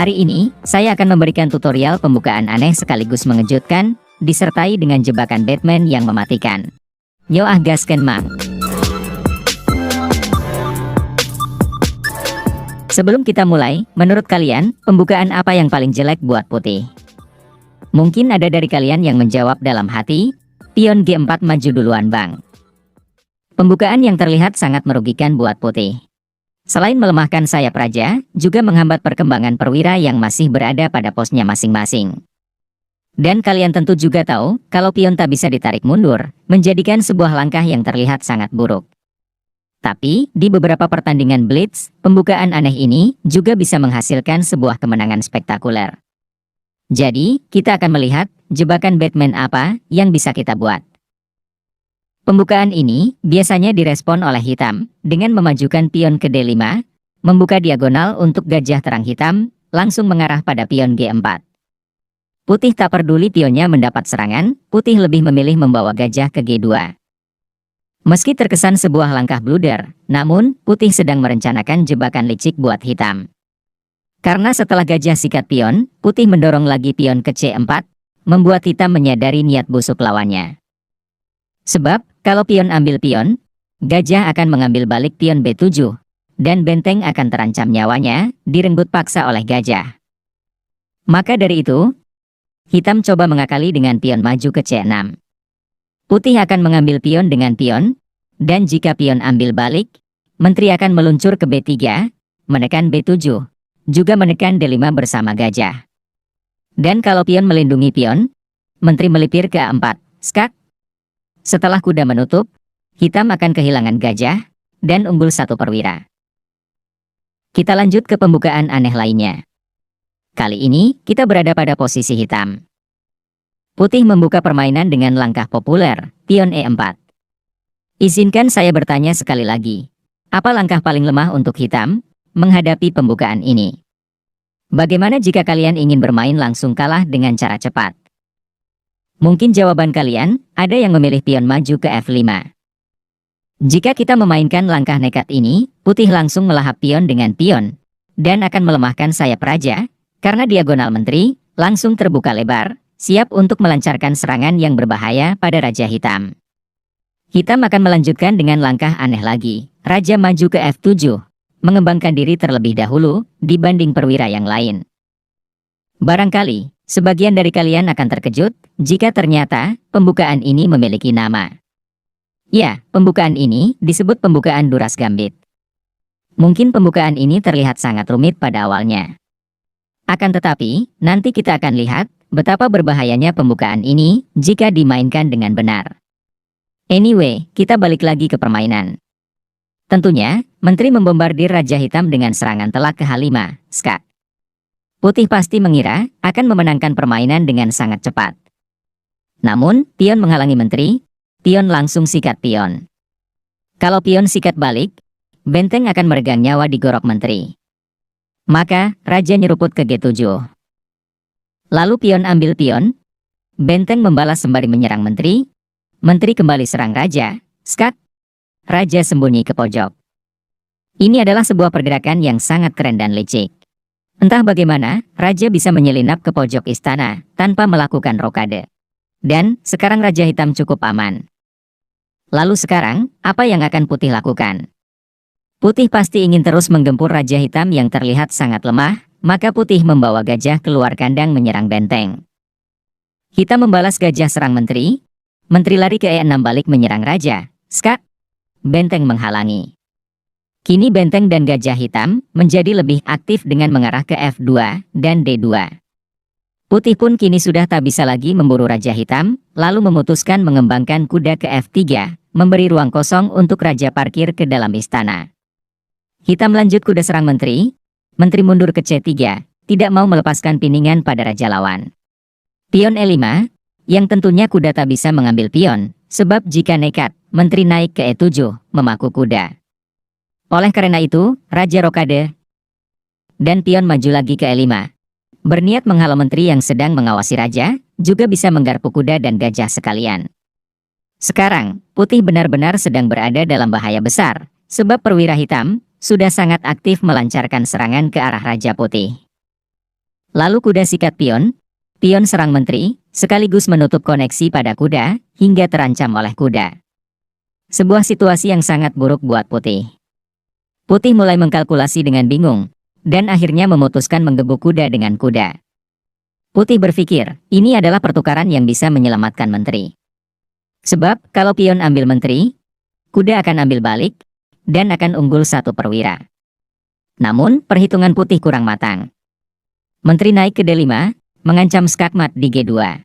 Hari ini, saya akan memberikan tutorial pembukaan aneh sekaligus mengejutkan, disertai dengan jebakan Batman yang mematikan. Yo gasken mang. Sebelum kita mulai, menurut kalian, pembukaan apa yang paling jelek buat putih? Mungkin ada dari kalian yang menjawab dalam hati, pion G4 maju duluan bang. Pembukaan yang terlihat sangat merugikan buat putih. Selain melemahkan sayap raja, juga menghambat perkembangan perwira yang masih berada pada posnya masing-masing. Dan kalian tentu juga tahu, kalau pion tak bisa ditarik mundur, menjadikan sebuah langkah yang terlihat sangat buruk. Tapi, di beberapa pertandingan Blitz, pembukaan aneh ini juga bisa menghasilkan sebuah kemenangan spektakuler. Jadi, kita akan melihat, jebakan Batman apa yang bisa kita buat. Pembukaan ini biasanya direspon oleh hitam dengan memajukan pion ke D5, membuka diagonal untuk gajah terang hitam, langsung mengarah pada pion G4. Putih tak peduli pionnya mendapat serangan, putih lebih memilih membawa gajah ke G2. Meski terkesan sebuah langkah blunder, namun putih sedang merencanakan jebakan licik buat hitam. Karena setelah gajah sikat pion, putih mendorong lagi pion ke C4, membuat hitam menyadari niat busuk lawannya. Sebab, kalau pion ambil pion, gajah akan mengambil balik pion B7, dan benteng akan terancam nyawanya, direnggut paksa oleh gajah. Maka dari itu, hitam coba mengakali dengan pion maju ke C6. Putih akan mengambil pion dengan pion, dan jika pion ambil balik, menteri akan meluncur ke B3, menekan B7, juga menekan D5 bersama gajah. Dan kalau pion melindungi pion, menteri melipir ke A4, skak. Setelah kuda menutup, hitam akan kehilangan gajah, dan unggul satu perwira. Kita lanjut ke pembukaan aneh lainnya. Kali ini, kita berada pada posisi hitam. Putih membuka permainan dengan langkah populer, pion E4. Izinkan saya bertanya sekali lagi, apa langkah paling lemah untuk hitam menghadapi pembukaan ini? Bagaimana jika kalian ingin bermain langsung kalah dengan cara cepat? Mungkin jawaban kalian, ada yang memilih pion maju ke F5. Jika kita memainkan langkah nekat ini, putih langsung melahap pion dengan pion, dan akan melemahkan sayap raja, karena diagonal menteri, langsung terbuka lebar, siap untuk melancarkan serangan yang berbahaya pada raja hitam. Hitam akan melanjutkan dengan langkah aneh lagi, raja maju ke F7, mengembangkan diri terlebih dahulu, dibanding perwira yang lain. Barangkali, sebagian dari kalian akan terkejut jika ternyata pembukaan ini memiliki nama. Ya, pembukaan ini disebut pembukaan Duras Gambit. Mungkin pembukaan ini terlihat sangat rumit pada awalnya. Akan tetapi, nanti kita akan lihat betapa berbahayanya pembukaan ini jika dimainkan dengan benar. Anyway, kita balik lagi ke permainan. Tentunya, menteri membombardir raja hitam dengan serangan telak ke H5, skak. Putih pasti mengira akan memenangkan permainan dengan sangat cepat. Namun, pion menghalangi menteri, pion langsung sikat pion. Kalau pion sikat balik, benteng akan meregang nyawa di gorok menteri. Maka, raja nyeruput ke G7. Lalu pion ambil pion, benteng membalas sembari menyerang menteri, menteri kembali serang raja, skak, raja sembunyi ke pojok. Ini adalah sebuah pergerakan yang sangat keren dan licik. Entah bagaimana, raja bisa menyelinap ke pojok istana tanpa melakukan rokade. Dan, sekarang raja hitam cukup aman. Lalu sekarang, apa yang akan putih lakukan? Putih pasti ingin terus menggempur raja hitam yang terlihat sangat lemah, maka putih membawa gajah keluar kandang menyerang benteng. Hitam membalas gajah serang menteri, menteri lari ke E6 balik menyerang raja, skak, benteng menghalangi. Kini benteng dan gajah hitam menjadi lebih aktif dengan mengarah ke F2 dan D2. Putih pun kini sudah tak bisa lagi memburu raja hitam, lalu memutuskan mengembangkan kuda ke F3, memberi ruang kosong untuk raja parkir ke dalam istana. Hitam lanjut kuda serang menteri, menteri mundur ke C3, tidak mau melepaskan piningan pada raja lawan. Pion E5, yang tentunya kuda tak bisa mengambil pion, sebab jika nekat, menteri naik ke E7, memaku kuda. Oleh karena itu, raja rokade, dan pion maju lagi ke E5. Berniat menghalau menteri yang sedang mengawasi raja, juga bisa menggarpu kuda dan gajah sekalian. Sekarang, putih benar-benar sedang berada dalam bahaya besar, sebab perwira hitam sudah sangat aktif melancarkan serangan ke arah raja putih. Lalu kuda sikat pion, pion serang menteri, sekaligus menutup koneksi pada kuda, hingga terancam oleh kuda. Sebuah situasi yang sangat buruk buat Putih. Putih mulai mengkalkulasi dengan bingung, dan akhirnya memutuskan menggebuk kuda dengan kuda. Putih berpikir, ini adalah pertukaran yang bisa menyelamatkan menteri. Sebab, kalau pion ambil menteri, kuda akan ambil balik, dan akan unggul 1 perwira. Namun, perhitungan Putih kurang matang. Menteri naik ke D5, mengancam skakmat di G2.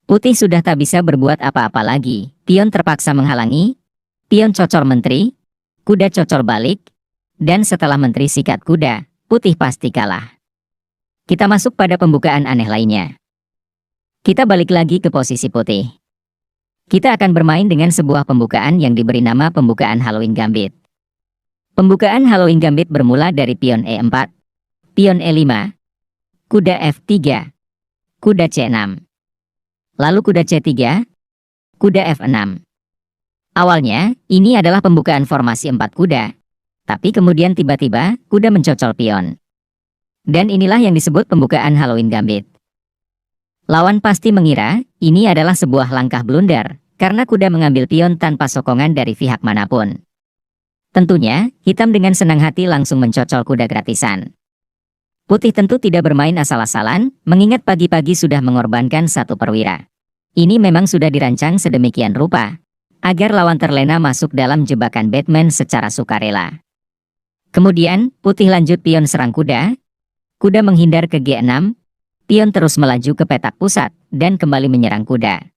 Putih sudah tak bisa berbuat apa-apa lagi, pion terpaksa menghalangi, pion cocor menteri, kuda cocor balik, dan setelah menteri sikat kuda, Putih pasti kalah. Kita masuk pada pembukaan aneh lainnya. Kita balik lagi ke posisi Putih. Kita akan bermain dengan sebuah pembukaan yang diberi nama pembukaan Halloween Gambit. Pembukaan Halloween Gambit bermula dari pion E4, pion E5, kuda F3, kuda C6. Lalu kuda C3, kuda F6. Awalnya, ini adalah pembukaan formasi 4 kuda. Tapi kemudian tiba-tiba, kuda mencocol pion. Dan inilah yang disebut pembukaan Halloween Gambit. Lawan pasti mengira, ini adalah sebuah langkah blunder, karena kuda mengambil pion tanpa sokongan dari pihak manapun. Tentunya, hitam dengan senang hati langsung mencocol kuda gratisan. Putih tentu tidak bermain asal-asalan, mengingat pagi-pagi sudah mengorbankan 1 perwira. Ini memang sudah dirancang sedemikian rupa, agar lawan terlena masuk dalam jebakan Batman secara sukarela. Kemudian, Putih lanjut pion serang kuda, kuda menghindar ke G6, pion terus melaju ke petak pusat, dan kembali menyerang kuda.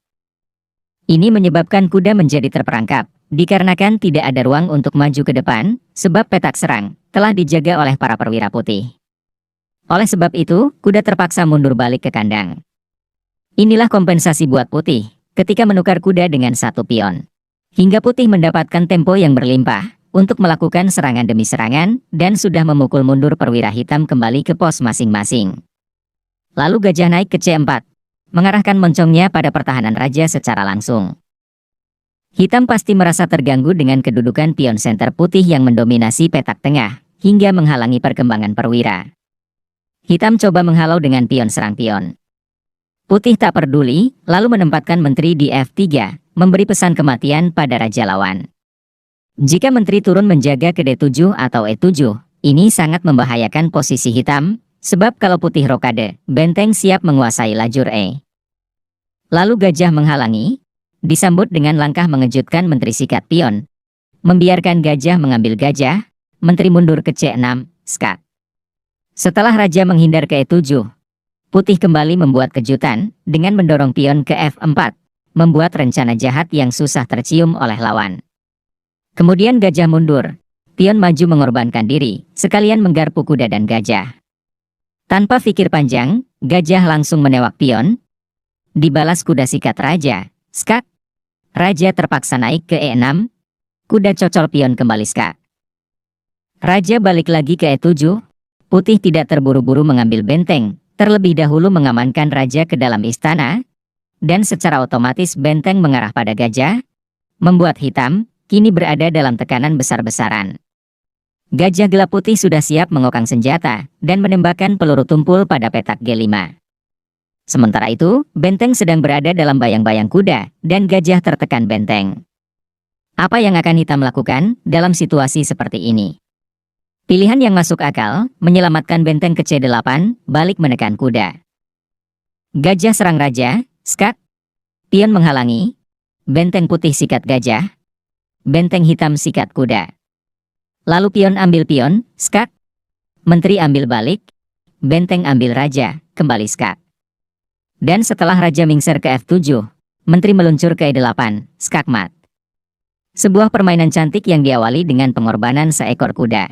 Ini menyebabkan kuda menjadi terperangkap, dikarenakan tidak ada ruang untuk maju ke depan, sebab petak serang telah dijaga oleh para perwira Putih. Oleh sebab itu, kuda terpaksa mundur balik ke kandang. Inilah kompensasi buat Putih, ketika menukar kuda dengan 1 pion. Hingga Putih mendapatkan tempo yang berlimpah, untuk melakukan serangan demi serangan, dan sudah memukul mundur perwira hitam kembali ke pos masing-masing. Lalu gajah naik ke C4, mengarahkan moncongnya pada pertahanan raja secara langsung. Hitam pasti merasa terganggu dengan kedudukan pion center Putih yang mendominasi petak tengah, hingga menghalangi perkembangan perwira. Hitam coba menghalau dengan pion serang pion. Putih tak peduli, lalu menempatkan menteri di F3, memberi pesan kematian pada raja lawan. Jika menteri turun menjaga ke D7 atau E7, ini sangat membahayakan posisi hitam, sebab kalau Putih rokade, benteng siap menguasai lajur E. Lalu gajah menghalangi, disambut dengan langkah mengejutkan menteri sikat pion. Membiarkan gajah mengambil gajah, menteri mundur ke C6, skak. Setelah raja menghindar ke E7, Putih kembali membuat kejutan, dengan mendorong pion ke F4, membuat rencana jahat yang susah tercium oleh lawan. Kemudian gajah mundur, pion maju mengorbankan diri, sekalian menggarpu kuda dan gajah. Tanpa pikir panjang, gajah langsung menewak pion, dibalas kuda sikat raja, skak. Raja terpaksa naik ke E6, kuda cocol pion kembali skak. Raja balik lagi ke E7, Putih tidak terburu-buru mengambil benteng, terlebih dahulu mengamankan raja ke dalam istana, dan secara otomatis benteng mengarah pada gajah, membuat hitam kini berada dalam tekanan besar-besaran. Gajah gelap Putih sudah siap mengokang senjata, dan menembakkan peluru tumpul pada petak G5. Sementara itu, benteng sedang berada dalam bayang-bayang kuda, dan gajah tertekan benteng. Apa yang akan hitam lakukan dalam situasi seperti ini? Pilihan yang masuk akal, menyelamatkan benteng ke C8, balik menekan kuda. Gajah serang raja, skak. Pion menghalangi, benteng Putih sikat gajah, benteng hitam sikat kuda. Lalu pion ambil pion, skak. Menteri ambil balik, benteng ambil raja, kembali skak. Dan setelah raja mingser ke F7, menteri meluncur ke E8, skakmat. Sebuah permainan cantik yang diawali dengan pengorbanan seekor kuda.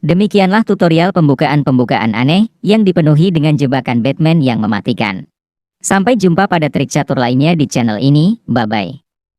Demikianlah tutorial pembukaan-pembukaan aneh yang dipenuhi dengan jebakan Batman yang mematikan. Sampai jumpa pada trik catur lainnya di channel ini, bye-bye.